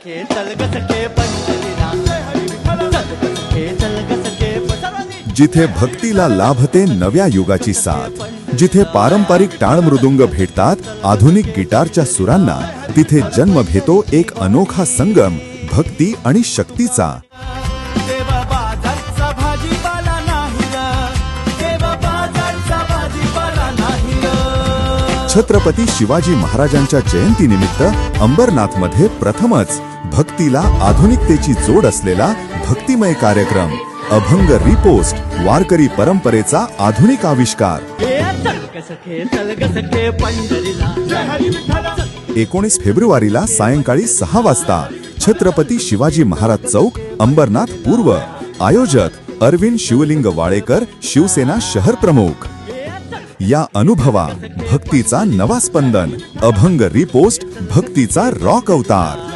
सखे चल ग सखे पंढरीला चल ग सखे चल ग सखे जिथे भक्तीला लाभते नव्या युगाची साथ, जिथे पारंपरिक टाळ मृदुंग भेटतात आधुनिक गिटारच्या सुरांना, तिथे जन्म घेतो एक अनोखा संगम भक्ती आणि शक्तीचा. देवा बाजारचा भाजीपाला नाही ग, देवा बाजारचा भाजीपाला नाही ग. छत्रपती शिवाजी महाराजांच्या जयंतीनिमित्त अंबरनाथमध्ये प्रथमच भक्तीला आधुनिकतेची जोड असलेला भक्तिमय कार्यक्रम अभंग रिपोस्ट, वारकरी परंपरेचा आधुनिक आविष्कार. चल ग सखे चल ग सखे पंढरीला जय हरी विठ्ठल. 19 फेब्रुवारीला सायंकाळी 6 वाजता छत्रपती शिवाजी महाराज चौक, अंबरनाथ पूर्व. आयोजक अरविंद शिवलिंग वाळेकर, शिवसेना शहर प्रमुख. या अनुभवा भक्तीचा नवा स्पंदन. अभंग रिपोस्ट, भक्तीचा रॉक अवतार.